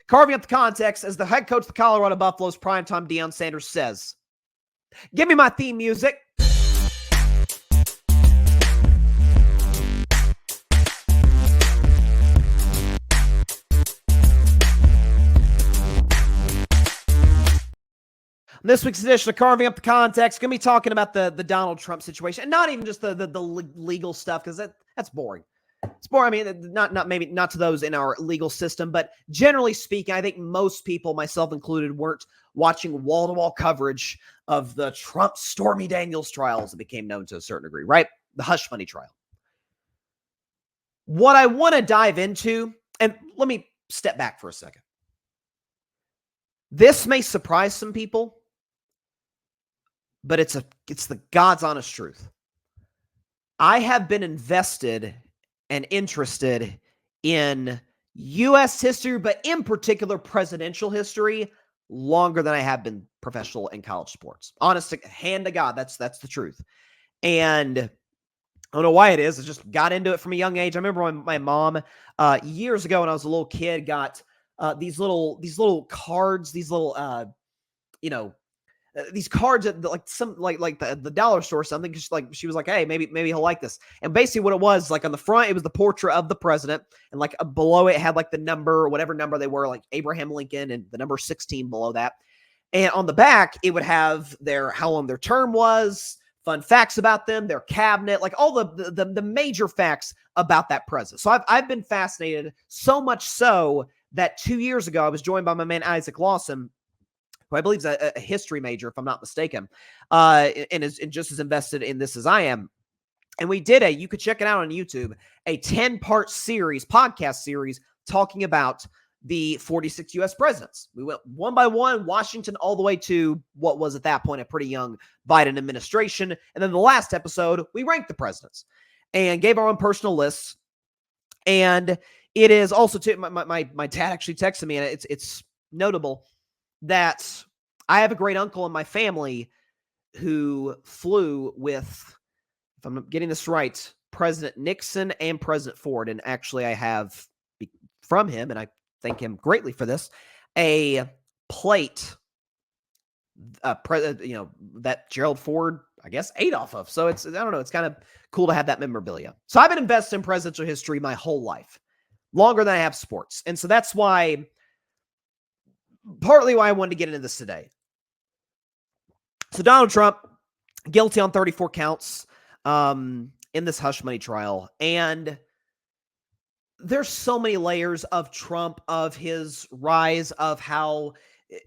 Carving up the context, as the head coach of the Colorado Buffaloes, primetime Deion Sanders says, "Give me my theme music." This week's edition of Carving Up the Context, going to be talking about the Donald Trump situation, and not even just the legal stuff, because that's boring. It's boring. I mean, maybe not to those in our legal system, but generally speaking, I think most people, myself included, weren't watching wall-to-wall coverage of the Trump Stormy Daniels trial, as it became known to a certain degree, right? The hush money trial. What I want to dive into, and let me step back for a second. This may surprise some people, but it's the God's honest truth. I have been invested and interested in U.S. history, but in particular presidential history, longer than I have been professional in college sports. Honest hand to God, that's the truth. And I don't know why it is. I just got into it from a young age. I remember when my mom, years ago when I was a little kid, got these little cards, these little, these cards at the dollar store or something. Just like she was like, "Hey, maybe he'll like this." And basically, what it was, like on the front, it was the portrait of the president, and like below it had like the number, whatever number they were, like Abraham Lincoln, and the number 16 below that. And on the back, it would have how long their term was, fun facts about them, their cabinet, like all the major facts about that president. So I've been fascinated, so much so that 2 years ago I was joined by my man Isaac Lawson, who I believe is a history major, if I'm not mistaken, and is just as invested in this as I am. And we did you could check it out on YouTube, a 10-part podcast series talking about the 46 U.S. presidents. We went one by one, Washington, all the way to what was at that point a pretty young Biden administration. And then the last episode, we ranked the presidents and gave our own personal lists. And it is also, my dad actually texted me, and it's notable that I have a great uncle in my family who flew with, if I'm getting this right, President Nixon and President Ford. And actually I have from him, and I thank him greatly for this, a plate, that Gerald Ford, I guess, ate off of. So I don't know, it's kind of cool to have that memorabilia. So I've been invested in presidential history my whole life, longer than I have sports. And so that's partly why I wanted to get into this today. So Donald Trump, guilty on 34 counts in this hush money trial. And there's so many layers of Trump, of his rise, of how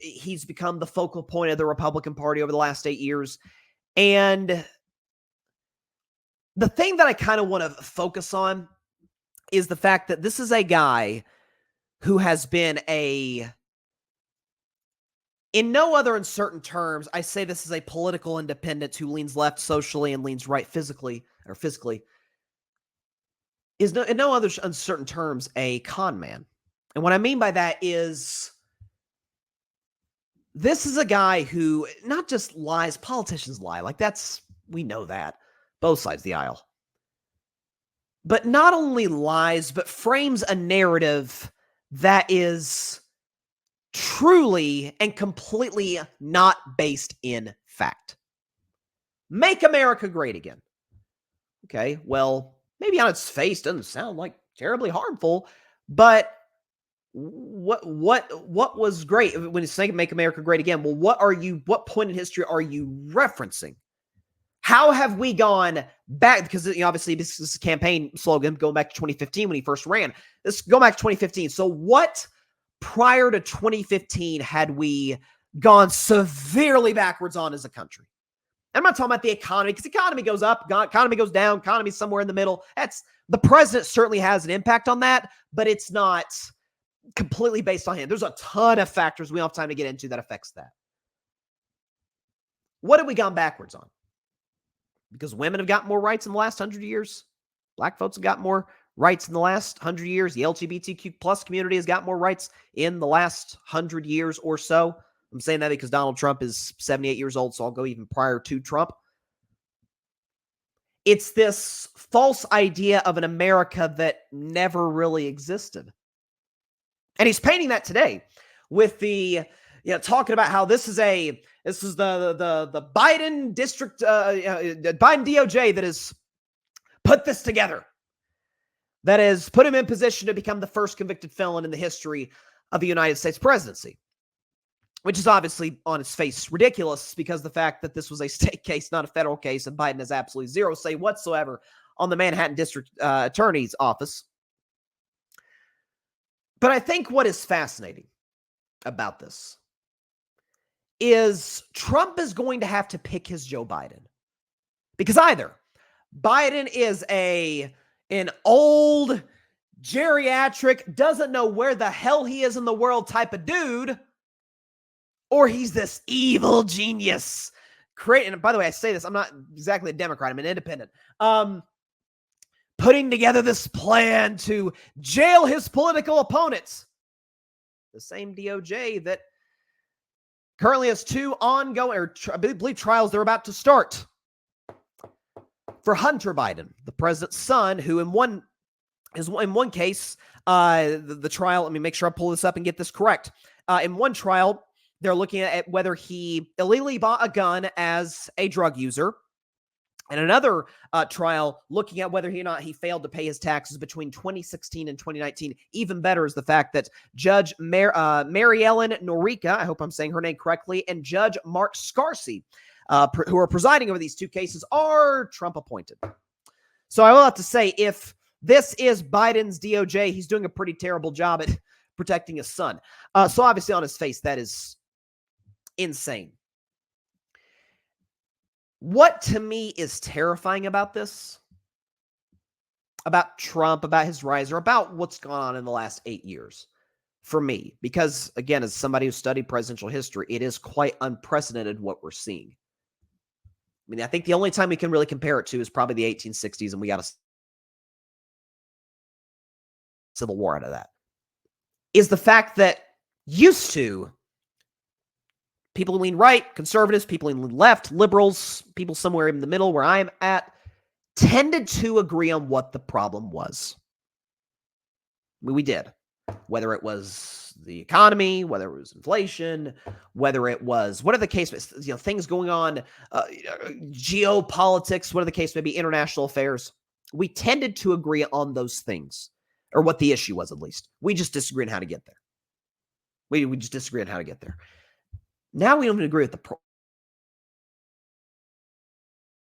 he's become the focal point of the Republican Party over the last 8 years. And the thing that I kind of want to focus on is the fact that this is a guy who has been in no other uncertain terms, I say this is a political independent who leans left socially and leans right physically, is in no other uncertain terms a con man. And what I mean by that is this is a guy who not just lies, politicians lie. Like we know that, both sides of the aisle. But not only lies, but frames a narrative that is truly and completely not based in fact. Make America great again. Okay, well, maybe on its face doesn't sound like terribly harmful, but what was great when it's saying make America great again? Well, what point in history are you referencing? How have we gone back? Because obviously this is a campaign slogan going back to 2015 when he first ran. Let's go back to 2015. So what prior to 2015 had we gone severely backwards on as a country? I'm not talking about the economy, because the economy goes up, economy goes down, economy somewhere in the middle. The president certainly has an impact on that, but it's not completely based on him. There's a ton of factors we don't have time to get into that affects that. What have we gone backwards on? Because women have got more rights in the last 100 years. Black folks have got more rights in the last 100 years. The LGBTQ plus community has got more rights in the last 100 years or so. I'm saying that because Donald Trump is 78 years old, so I'll go even prior to Trump. It's this false idea of an America that never really existed. And he's painting that today with the, talking about how this is the Biden district, Biden DOJ that has put this together, that has put him in position to become the first convicted felon in the history of the United States presidency, which is obviously on its face ridiculous because the fact that this was a state case, not a federal case, and Biden has absolutely zero say whatsoever on the Manhattan District Attorney's office. But I think what is fascinating about this is Trump is going to have to pick his Joe Biden. Because either Biden is an old, geriatric, doesn't know where the hell he is in the world type of dude, or he's this evil genius. And by the way, I say this, I'm not exactly a Democrat, I'm an independent. Putting together this plan to jail his political opponents. The same DOJ that currently has two ongoing, or I believe trials they're about to start for Hunter Biden, the president's son, who in one case, the trial, let me make sure I pull this up and get this correct. In one trial, they're looking at whether he illegally bought a gun as a drug user. And another trial looking at whether or not he failed to pay his taxes between 2016 and 2019. Even better is the fact that Judge Mary Ellen Norica, I hope I'm saying her name correctly, and Judge Mark Scarsi, who are presiding over these two cases, are Trump appointed. So I will have to say, if this is Biden's DOJ, he's doing a pretty terrible job at protecting his son. So obviously on his face, that is insane. What to me is terrifying about this, about Trump, about his rise, or about what's gone on in the last 8 years for me, because again, as somebody who studied presidential history, it is quite unprecedented what we're seeing. I mean, I think the only time we can really compare it to is probably the 1860s, and we got a civil war out of that, is the fact that used to, people who lean right, conservatives, people who lean left, liberals, people somewhere in the middle where I'm at, tended to agree on what the problem was. We did. Whether it was the economy, whether it was inflation, whether it was, whatever the case is, things going on, geopolitics, whatever the case may be, international affairs, we tended to agree on those things, or what the issue was at least. We just disagree on how to get there. We just disagree on how to get there. Now we don't even agree with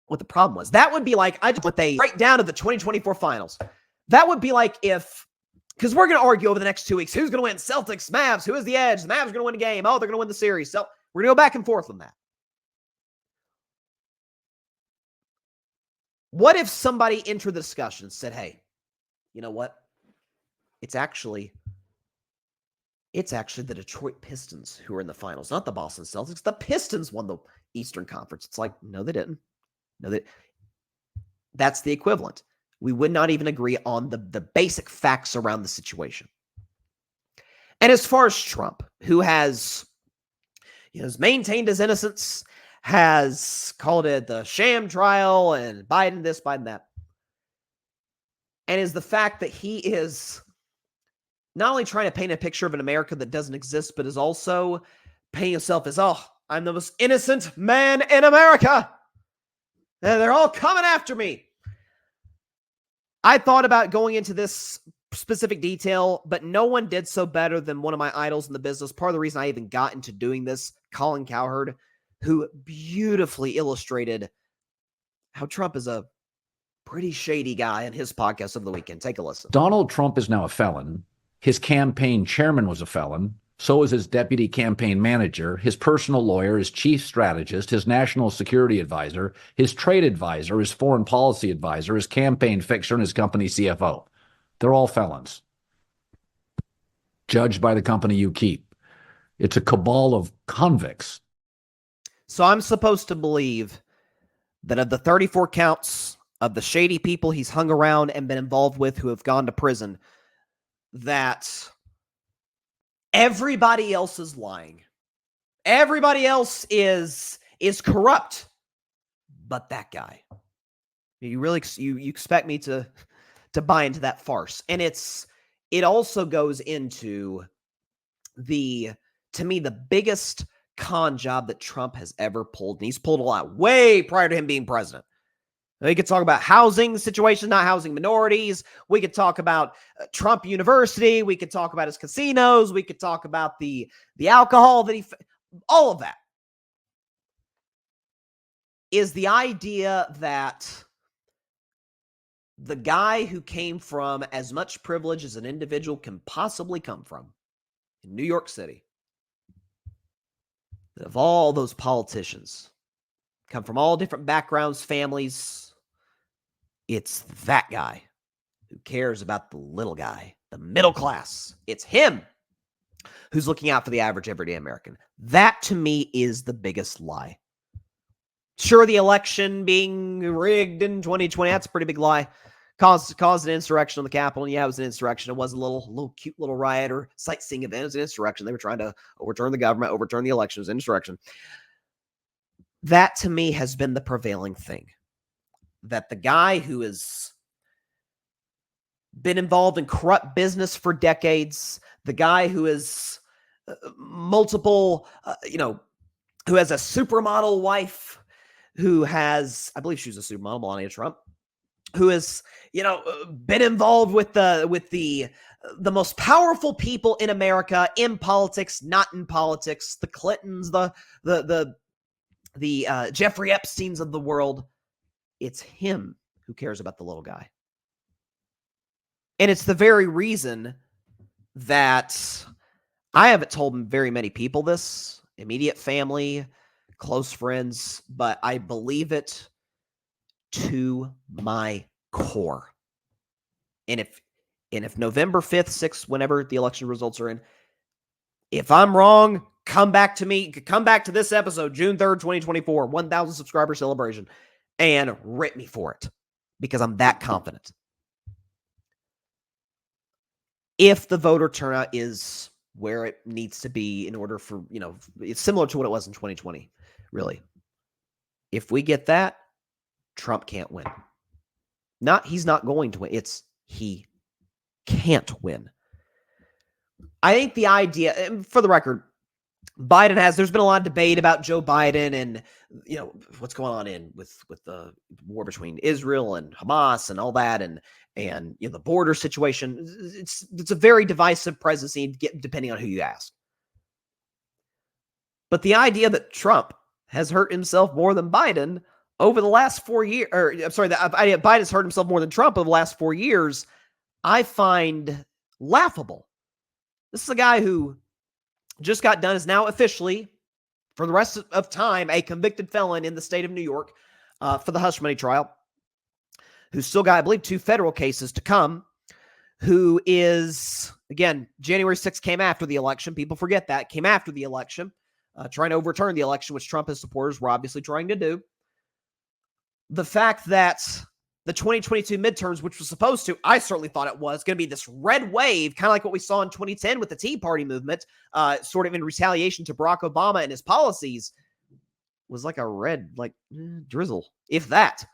what the problem was. That would be like, I just want a breakdown of the 2024 finals. That would be like if, because we're going to argue over the next 2 weeks, who's going to win? Celtics, Mavs, who is the edge? The Mavs are going to win a game. Oh, they're going to win the series. So we're going to go back and forth on that. What if somebody entered the discussion and said, hey, you know what? It's actually the Detroit Pistons who are in the finals, not the Boston Celtics. The Pistons won the Eastern Conference. It's like, no, they didn't. No, that's the equivalent. We would not even agree on the basic facts around the situation. And as far as Trump, who has maintained his innocence, has called it the sham trial, and Biden this, Biden that, and is the fact that he is not only trying to paint a picture of an America that doesn't exist, but is also painting himself as, oh, I'm the most innocent man in America. And they're all coming after me. I thought about going into this specific detail, but no one did so better than one of my idols in the business. Part of the reason I even got into doing this, Colin Cowherd, who beautifully illustrated how Trump is a pretty shady guy in his podcast of the weekend. Take a listen. Donald Trump is now a felon. His campaign chairman was a felon. So is his deputy campaign manager, his personal lawyer, his chief strategist, his national security advisor, his trade advisor, his foreign policy advisor, his campaign fixer, and his company CFO. They're all felons, judged by the company you keep. It's a cabal of convicts. So I'm supposed to believe that of the 34 counts of the shady people he's hung around and been involved with who have gone to prison, that everybody else is lying. Everybody else is corrupt, but that guy. You really you expect me to buy into that farce, and it also goes into to me, the biggest con job that Trump has ever pulled. And he's pulled a lot way prior to him being president. We could talk about housing situations, not housing minorities. We could talk about Trump University. We could talk about his casinos. We could talk about the alcohol that all of that is the idea that the guy who came from as much privilege as an individual can possibly come from in New York City, that of all those politicians come from all different backgrounds, families, it's that guy who cares about the little guy, the middle class. It's him who's looking out for the average everyday American. That, to me, is the biggest lie. Sure, the election being rigged in 2020, that's a pretty big lie. Caused an insurrection on the Capitol. And yeah, it was an insurrection. It was a little cute little riot or sightseeing event. It was an insurrection. They were trying to overturn the government, overturn the election. It was an insurrection. That, to me, has been the prevailing thing. That the guy who has been involved in corrupt business for decades, the guy who is multiple, who has a supermodel wife, who has, I believe she was a supermodel, Melania Trump, who has, been involved with the most powerful people in America in politics, not in politics, the Clintons, the Jeffrey Epsteins of the world. It's him who cares about the little guy. And it's the very reason that I haven't told very many people this, immediate family, close friends, but I believe it to my core. And if November 5th, 6th, whenever the election results are in, if I'm wrong, come back to me, come back to this episode, June 3rd, 2024, 1,000 subscriber celebration, and rip me for it because I'm that confident. If the voter turnout is where it needs to be in order for, it's similar to what it was in 2020, really. If we get that, Trump can't win. He's not going to win. It's he can't win. I think the idea, for the record, there's been a lot of debate about Joe Biden and, what's going on with the war between Israel and Hamas and all that. And the border situation. It's a very divisive presidency, depending on who you ask. But the idea that Trump has hurt himself more than Biden over the last 4 years, Biden's hurt himself more than Trump over the last 4 years, I find laughable. This is a guy who just got done, is now officially, for the rest of time, a convicted felon in the state of New York for the hush money trial, who's still got, I believe, 2 federal cases to come, who is, again, January 6th came after the election. People forget that. Came after the election, trying to overturn the election, which Trump and his supporters were obviously trying to do. The fact that the 2022 midterms, which was supposed to, I certainly thought it was going to be this red wave, kind of like what we saw in 2010 with the Tea Party movement, sort of in retaliation to Barack Obama and his policies, was like a red, drizzle, if that.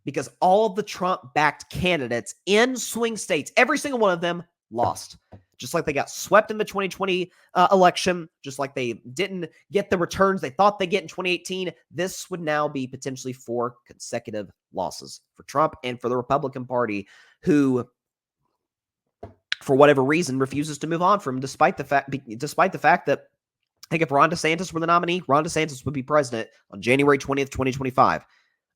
Because all of the Trump-backed candidates in swing states, every single one of them lost. Just like they got swept in the 2020 election, just like they didn't get the returns they thought they'd get in 2018, this would now be potentially 4 consecutive losses for Trump and for the Republican Party, who, for whatever reason, refuses to move on from him, despite the fact that, I think if Ron DeSantis were the nominee, Ron DeSantis would be president on January 20th, 2025.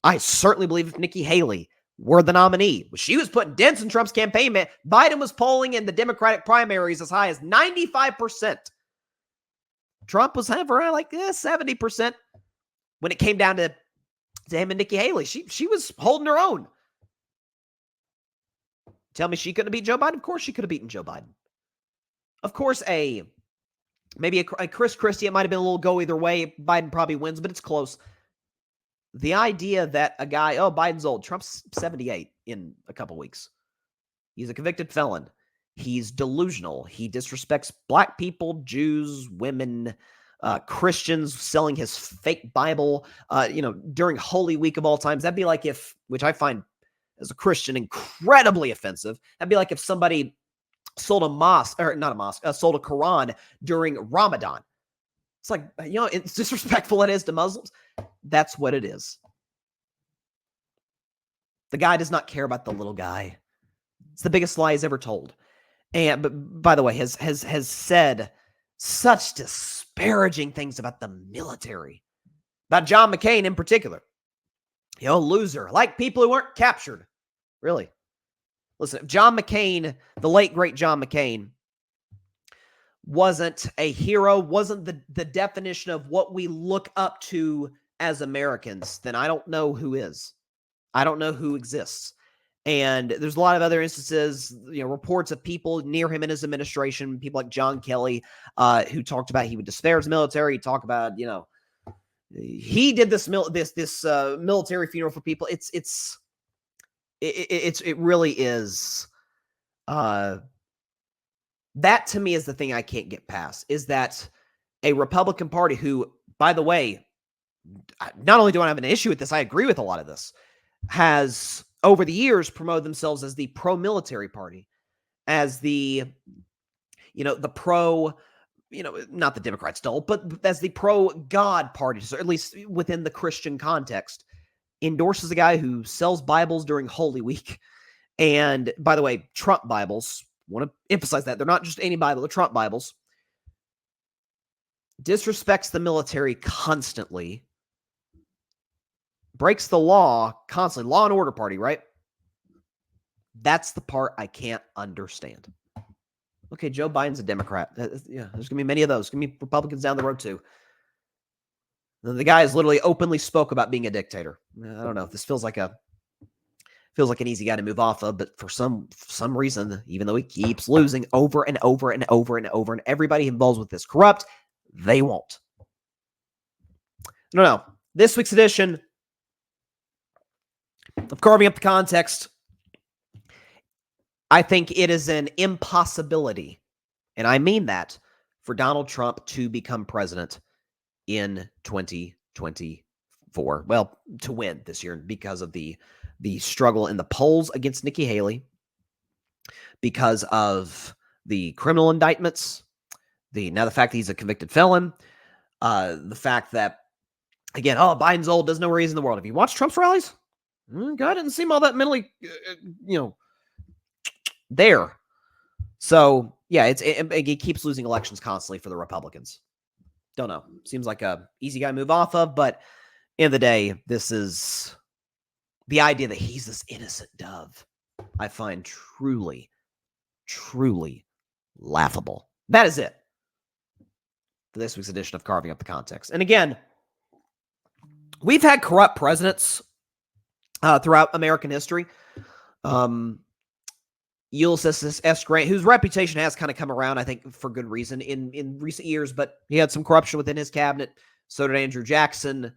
I certainly believe if Nikki Haley were the nominee, she was putting dents in Trump's campaign. Biden was polling in the Democratic primaries as high as 95%. Trump was around 70%. When it came down to him and Nikki Haley, she was holding her own. Tell me she couldn't have beat Joe Biden? Of course she could have beaten Joe Biden. Of course, maybe a Chris Christie, it might have been a little go either way. Biden probably wins, but it's close. The idea that a guy, Biden's old, Trump's 78 in a couple weeks. He's a convicted felon. He's delusional. He disrespects black people, Jews, women, Christians, selling his fake Bible, during Holy Week of all times. That'd be like which I find as a Christian incredibly offensive. That'd be like if somebody sold a mosque, or not a mosque, sold a Quran during Ramadan. It's like, it's disrespectful it is to Muslims. That's what it is. The guy does not care about the little guy. It's the biggest lie he's ever told. And but by the way, has said such disparaging things about the military, about John McCain in particular. Loser, like people who weren't captured. Really. Listen, John McCain, the late great John McCain, wasn't a hero, wasn't the definition of what we look up to as Americans, then I don't know who is. I don't know who exists. And there's a lot of other instances, reports of people near him in his administration, people like John Kelly, who talked about he would disparage the military. He talked about, he did this military funeral for people. It really is. That to me is the thing I can't get past, is that a Republican Party who, by the way, not only do I have an issue with this, I agree with a lot of this, has over the years promoted themselves as the pro-military party, as the pro, not the Democrats don't, but as the pro-God party, or at least within the Christian context, endorses a guy who sells Bibles during Holy Week. And by the way, Trump Bibles, want to emphasize that they're not just any Bible, they're Trump Bibles. Disrespects the military constantly. Breaks the law constantly. Law and order party, right? That's the part I can't understand. Okay, Joe Biden's a Democrat. There's going to be many of those. There's going to be Republicans down the road too. The guy has literally openly spoke about being a dictator. I don't know if this feels like an easy guy to move off of, but for some reason, even though he keeps losing over and over and over and over, and everybody involved with this corrupt, they won't. No. This week's edition of Carving Up the Context, I think it is an impossibility, and I mean that, for Donald Trump to become president in 2024. Well, to win this year because of the struggle in the polls against Nikki Haley, because of the criminal indictments, the fact that he's a convicted felon, the fact that, again, Biden's old, doesn't know where he is in the world. Have you watched Trump's rallies? Guy didn't seem all that mentally, there. So, yeah, it keeps losing elections constantly for the Republicans. Don't know. Seems like a easy guy to move off of, but end of the day, this is the idea that he's this innocent dove, I find truly, truly laughable. That is it for this week's edition of Carving Up the Context. And again, we've had corrupt presidents throughout American history. Ulysses S. Grant, whose reputation has kind of come around, I think, for good reason in recent years, but he had some corruption within his cabinet. So did Andrew Jackson.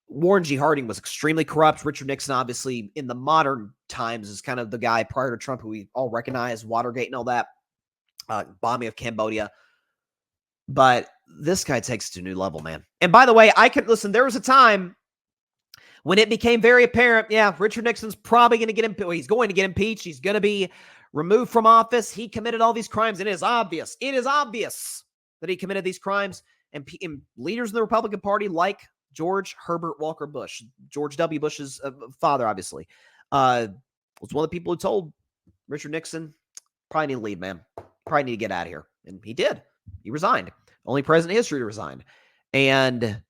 Warren G. Harding was extremely corrupt. Richard Nixon, obviously, in the modern times, is kind of the guy prior to Trump who we all recognize, Watergate and all that, bombing of Cambodia. But this guy takes it to a new level, man. And by the way, there was a time when it became very apparent, Richard Nixon's probably going to get impeached. He's going to get impeached. He's going to be removed from office. He committed all these crimes, and it is obvious that he committed these crimes. And leaders in the Republican Party, like George Herbert Walker Bush, George W. Bush's father, obviously, was one of the people who told Richard Nixon, probably need to leave, man. Probably need to get out of here. And he did. He resigned. Only president in history to resign. And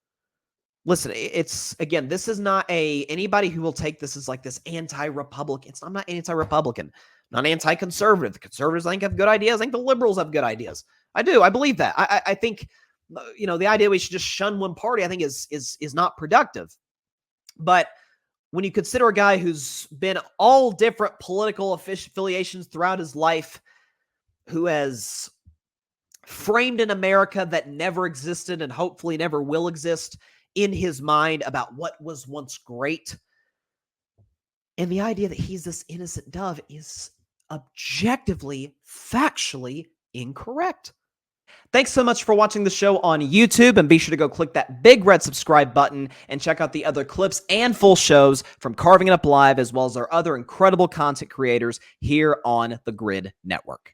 listen, it's, again, this is not anybody who will take this as like this anti-Republican. I'm not anti-Republican. I'm not anti-conservative. The conservatives, I think, have good ideas. I think the liberals have good ideas. I do. I believe that. I think, the idea we should just shun one party, I think is not productive. But when you consider a guy who's been all different political affiliations throughout his life, who has framed an America that never existed and hopefully never will exist in his mind about what was once great, and the idea that he's this innocent dove is objectively, factually incorrect. Thanks so much for watching the show on YouTube, and be sure to go click that big red subscribe button and check out the other clips and full shows from Carving It Up Live, as well as our other incredible content creators here on the Grid Network.